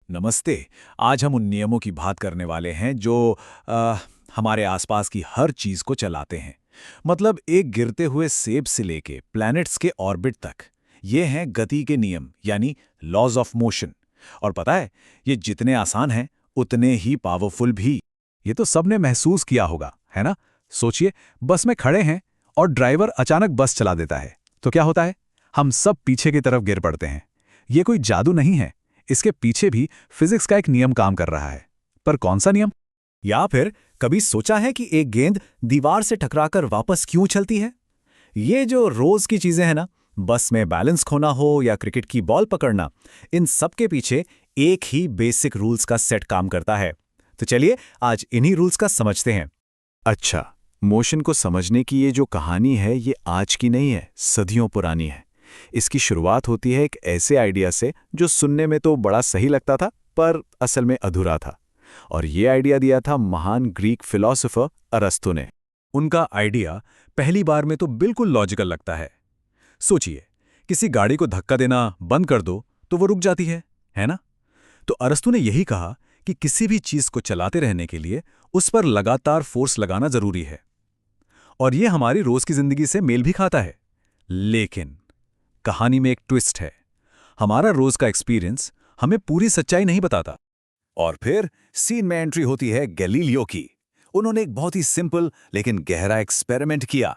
नमस्ते। आज हम उन नियमों की बात करने वाले हैं जो हमारे आसपास की हर चीज को चलाते हैं। मतलब एक गिरते हुए सेब से लेके प्लैनेट्स के ऑर्बिट तक। ये हैं गति के नियम यानी लॉज ऑफ मोशन। और पता है, ये जितने आसान हैं उतने ही पावरफुल भी। ये तो सबने महसूस किया होगा, है ना? सोचिए, बस में खड़े हैं और ड्राइवर अचानक बस चला देता है तो क्या होता है? हम सब पीछे की तरफ गिर पड़ते हैं। ये कोई जादू नहीं है, इसके पीछे भी फिजिक्स का एक नियम काम कर रहा है। पर कौन सा नियम? या फिर कभी सोचा है कि एक गेंद दीवार से टकराकर वापस क्यों चलती है? ये जो रोज की चीजें हैं ना, बस में बैलेंस खोना हो या क्रिकेट की बॉल पकड़ना, इन सब के पीछे एक ही बेसिक रूल्स का सेट काम करता है। तो चलिए आज इन्हीं रूल्स का समझते हैं। अच्छा, मोशन को समझने की ये जो कहानी है ये आज की नहीं है, सदियों पुरानी है। इसकी शुरुआत होती है एक ऐसे आइडिया से जो सुनने में तो बड़ा सही लगता था पर असल में अधूरा था। और ये आइडिया दिया था महान ग्रीक फिलॉसफर अरस्तु ने। उनका आइडिया पहली बार में तो बिल्कुल लॉजिकल लगता है। सोचिए, किसी गाड़ी को धक्का देना बंद कर दो तो वो रुक जाती है ना? तो अरस्तु ने यही कहा कि किसी भी चीज को चलाते रहने के लिए उस पर लगातार फोर्स लगाना जरूरी है। और ये हमारी रोज की जिंदगी से मेल भी खाता है। लेकिन कहानी में एक ट्विस्ट है। हमारा रोज का एक्सपीरियंस हमें पूरी सच्चाई नहीं बताता। और फिर सीन में एंट्री होती है गैलीलियो की। उन्होंने एक बहुत ही सिंपल लेकिन गहरा एक्सपेरिमेंट किया।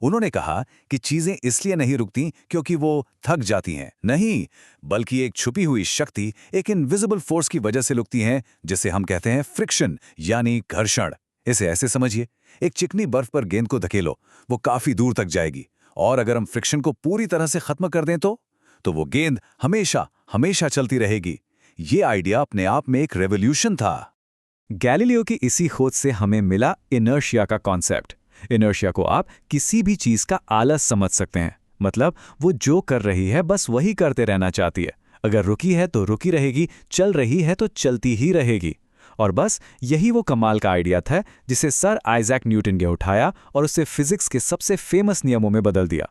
उन्होंने कहा कि चीजें इसलिए नहीं रुकती क्योंकि वो थक जाती हैं, नहीं, बल्कि एक छुपी हुई शक्ति, एक इनविजिबल फोर्स की वजह से रुकती हैं, जिसे हम कहते हैं फ्रिक्शन यानी घर्षण। इसे ऐसे समझिए, एक चिकनी बर्फ पर गेंद को धकेलो, वो काफी दूर तक जाएगी। और अगर हम फ्रिक्शन को पूरी तरह से खत्म कर दें तो वो गेंद हमेशा हमेशा चलती रहेगी। ये आइडिया अपने आप में एक रेवोल्यूशन था। गैलीलियो की इसी खोज से हमें मिला इनर्शिया का कॉन्सेप्ट। इनर्शिया को आप किसी भी चीज का आलस समझ सकते हैं। मतलब वो जो कर रही है बस वही करते रहना चाहती है। अगर रुकी है तो रुकी रहेगी, चल रही है तो चलती ही रहेगी। और बस यही वो कमाल का आइडिया था जिसे सर आइजैक न्यूटन ने उठाया और उसे फिजिक्स के सबसे फेमस नियमों में बदल दिया।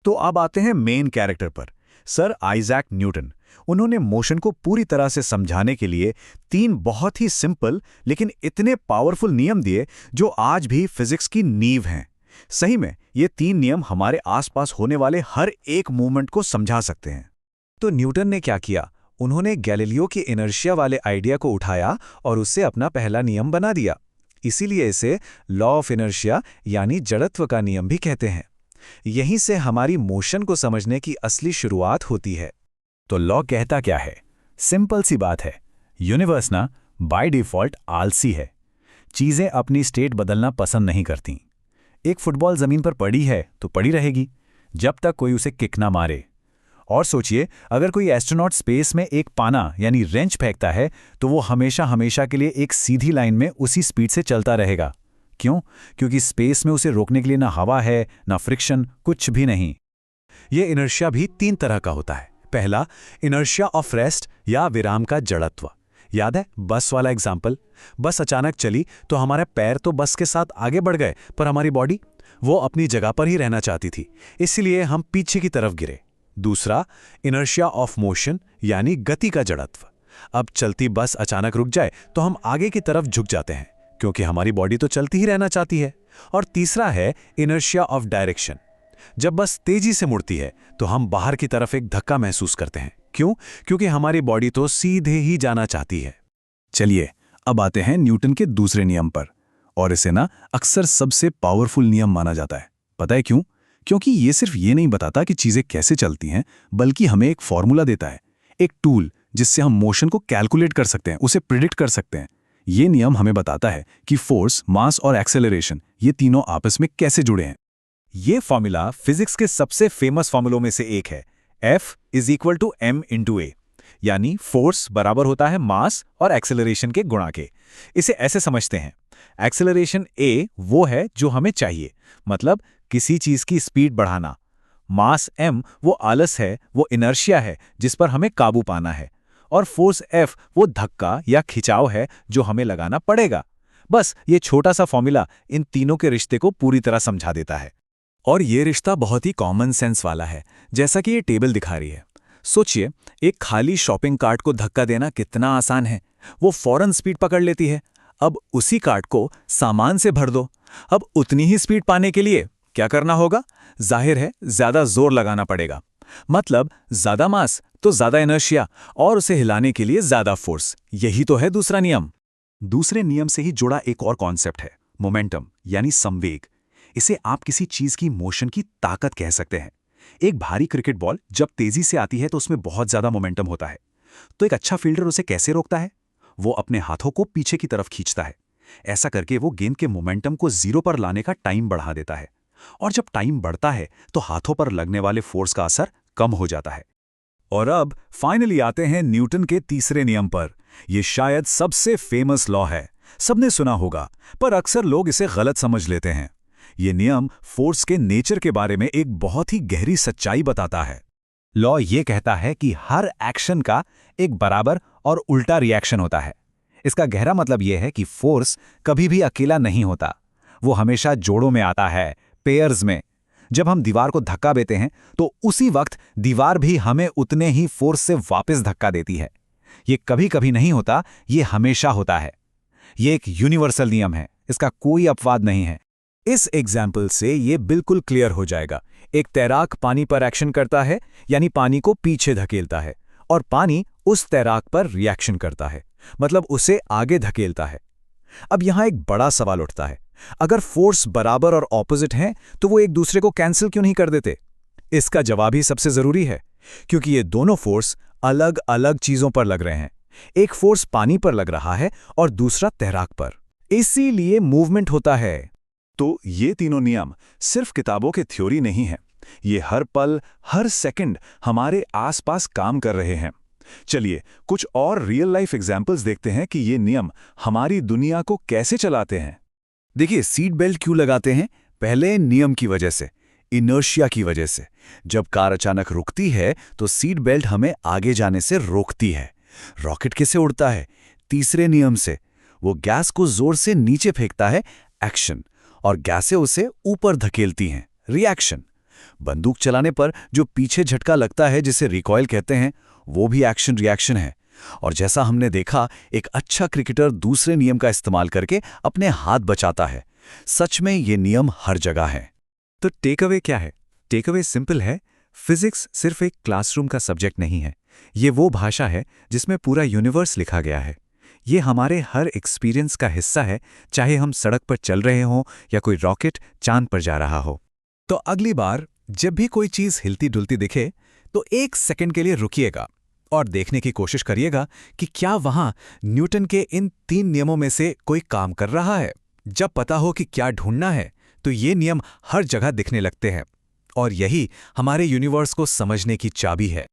तो अब आते हैं मेन कैरेक्टर पर, सर आइजैक न्यूटन। उन्होंने मोशन को पूरी तरह से समझाने के लिए 3 बहुत ही सिंपल लेकिन इतने पावरफुल नियम दिए जो आज भी फिजिक्स की नींव हैं। सही में ये 3 नियम हमारे आसपास होने वाले हर एक मूवमेंट को समझा सकते हैं। तो न्यूटन ने क्या किया? उन्होंने गैलीलियो के इनर्शिया वाले आइडिया को उठाया और उससे अपना पहला नियम बना दिया। इसीलिए इसे लॉ ऑफ इनर्शिया यानी जड़त्व का नियम भी कहते हैं। यहीं से हमारी मोशन को समझने की असली शुरुआत होती है। तो लॉ कहता क्या है? सिंपल सी बात है, यूनिवर्स ना बाय डिफॉल्ट आलसी है। चीजें अपनी स्टेट बदलना पसंद नहीं करती। एक फुटबॉल जमीन पर पड़ी है तो पड़ी रहेगी जब तक कोई उसे किक ना मारे। और सोचिए, अगर कोई एस्ट्रोनॉट स्पेस में एक पाना यानी रेंच फेंकता है तो वो हमेशा हमेशा के लिए एक सीधी लाइन में उसी स्पीड से चलता रहेगा। क्यों? क्योंकि स्पेस में उसे रोकने के लिए ना हवा है ना फ्रिक्शन, कुछ भी नहीं। ये इनर्शिया भी 3 तरह का होता है। पहला, इनर्शिया ऑफ रेस्ट या विराम का जड़त्व। याद है बस वाला एग्जाम्पल? बस अचानक चली तो हमारे पैर तो बस के साथ आगे बढ़ गए पर हमारी बॉडी वो अपनी जगह पर ही रहना चाहती थी, इसलिए हम पीछे की तरफ गिरे। दूसरा, इनर्शिया ऑफ मोशन यानी गति का जड़त्व। अब चलती बस अचानक रुक जाए तो हम आगे की तरफ झुक जाते हैं क्योंकि हमारी बॉडी तो चलती ही रहना चाहती है। और तीसरा है इनर्शिया ऑफ डायरेक्शन। जब बस तेजी से मुड़ती है तो हम बाहर की तरफ एक धक्का महसूस करते हैं। क्यों? क्योंकि हमारी बॉडी तो सीधे ही जाना चाहती है। चलिए अब आते हैं न्यूटन के दूसरे नियम पर। और इसे ना अक्सर सबसे पावरफुल नियम माना जाता है। पता है क्यों? क्योंकि ये सिर्फ ये नहीं बताता कि चीजें कैसे चलती हैं, बल्कि हमें एक फॉर्मूला देता है, एक टूल जिससे हम मोशन को कैलकुलेट कर सकते हैं, उसे प्रिडिक्ट कर सकते हैं। ये नियम हमें बताता है कि फोर्स, मास और एक्सेलरेशन ये तीनों आपस में कैसे जुड़े हैं। ये फॉर्मूला फिजिक्स के सबसे फेमस फॉर्मूलों में से एक है। F = m/a, यानी फोर्स बराबर होता है मास और एक्सेलरेशन के गुणा के। इसे ऐसे समझते हैं, एक्सेलरेशन a वो है जो हमें चाहिए, मतलब किसी चीज की स्पीड बढ़ाना। मास m वो आलस है, वो इनर्शिया है जिस पर हमें काबू पाना है। और फोर्स F वो धक्का या खिंचाव है जो हमें लगाना पड़ेगा। बस ये छोटा सा फॉर्मूला इन तीनों के रिश्ते को पूरी तरह समझा देता है। और ये रिश्ता बहुत ही कॉमन सेंस वाला है, जैसा कि ये टेबल दिखा रही है। सोचिए, एक खाली शॉपिंग कार्ट को धक्का देना कितना आसान है। वो फौरन स्पीड पकड़ लेती है। अब उसी कार्ट को सामान से भर दो। अब उतनी ही स्पीड पाने के लिए क्या करना होगा? जाहिर है, ज्यादा जोर लगाना पड़ेगा। मतलब ज्यादा मास तो ज्यादा इनर्शिया, और उसे हिलाने के लिए ज्यादा फोर्स। यही तो है दूसरा नियम। दूसरे नियम से ही जुड़ा एक और कॉन्सेप्ट है, मोमेंटम यानी संवेग। इसे आप किसी चीज की मोशन की ताकत कह सकते हैं। एक भारी क्रिकेट बॉल जब तेजी से आती है तो उसमें बहुत ज्यादा मोमेंटम होता है। तो एक अच्छा फील्डर उसे कैसे रोकता है? वो अपने हाथों को पीछे की तरफ खींचता है। ऐसा करके वो गेंद के मोमेंटम को 0 पर लाने का टाइम बढ़ा देता है। और जब टाइम बढ़ता है तो हाथों पर लगने वाले फोर्स का असर कम हो जाता है। और अब फाइनली आते हैं न्यूटन के तीसरे नियम पर। यह शायद सबसे फेमस लॉ है, सबने सुना होगा, पर अक्सर लोग इसे गलत समझ लेते हैं। यह नियम फोर्स के नेचर के बारे में एक बहुत ही गहरी सच्चाई बताता है। लॉ ये कहता है कि हर एक्शन का एक बराबर और उल्टा रिएक्शन होता है। इसका गहरा मतलब यह है कि फोर्स कभी भी अकेला नहीं होता, वो हमेशा जोड़ों में आता है, पेयर्स में। जब हम दीवार को धक्का देते हैं तो उसी वक्त दीवार भी हमें उतने ही फोर्स से वापस धक्का देती है। ये कभी कभी नहीं होता, ये हमेशा होता है। ये एक यूनिवर्सल नियम है, इसका कोई अपवाद नहीं है। इस एग्जाम्पल से ये बिल्कुल क्लियर हो जाएगा। एक तैराक पानी पर एक्शन करता है, यानी पानी को पीछे धकेलता है, और पानी उस तैराक पर रिएक्शन करता है, मतलब उसे आगे धकेलता है। अब यहां एक बड़ा सवाल उठता है, अगर फोर्स बराबर और ऑपोजिट हैं तो वो एक दूसरे को कैंसिल क्यों नहीं कर देते? इसका जवाब ही सबसे जरूरी है, क्योंकि ये दोनों फोर्स अलग अलग चीजों पर लग रहे हैं। एक फोर्स पानी पर लग रहा है और दूसरा तैराक पर, इसीलिए मूवमेंट होता है। तो ये तीनों नियम सिर्फ किताबों के थ्योरी नहीं है, ये हर पल हर सेकंड हमारे आसपास काम कर रहे हैं। चलिए कुछ और रियल लाइफ एग्जाम्पल्स देखते हैं कि ये नियम हमारी दुनिया को कैसे चलाते हैं। देखिए, सीट बेल्ट क्यों लगाते हैं? पहले नियम की वजह से, इनर्शिया की वजह से। जब कार अचानक रुकती है तो सीट बेल्ट हमें आगे जाने से रोकती है। रॉकेट कैसे उड़ता है? तीसरे नियम से। वो गैस को जोर से नीचे फेंकता है, एक्शन, और गैसें उसे ऊपर धकेलती हैं, रिएक्शन। बंदूक चलाने पर जो पीछे झटका लगता है, जिसे रिकॉइल कहते हैं, वो भी एक्शन रिएक्शन है। और जैसा हमने देखा, एक अच्छा क्रिकेटर दूसरे नियम का इस्तेमाल करके अपने हाथ बचाता है। सच में ये नियम हर जगह हैं। तो टेक अवे क्या है? टेक अवे सिंपल है, फिजिक्स सिर्फ एक क्लासरूम का सब्जेक्ट नहीं है। ये वो भाषा है जिसमें पूरा यूनिवर्स लिखा गया है। ये हमारे हर एक्सपीरियंस का हिस्सा है, चाहे हम सड़क पर चल रहे हों या कोई रॉकेट चांद पर जा रहा हो। तो अगली बार जब भी कोई चीज हिलती डुलती दिखे तो 1 सेकंड के लिए रुकिएगा और देखने की कोशिश करिएगा कि क्या वहां न्यूटन के इन 3 नियमों में से कोई काम कर रहा है। जब पता हो कि क्या ढूंढना है तो ये नियम हर जगह दिखने लगते हैं, और यही हमारे यूनिवर्स को समझने की चाबी है।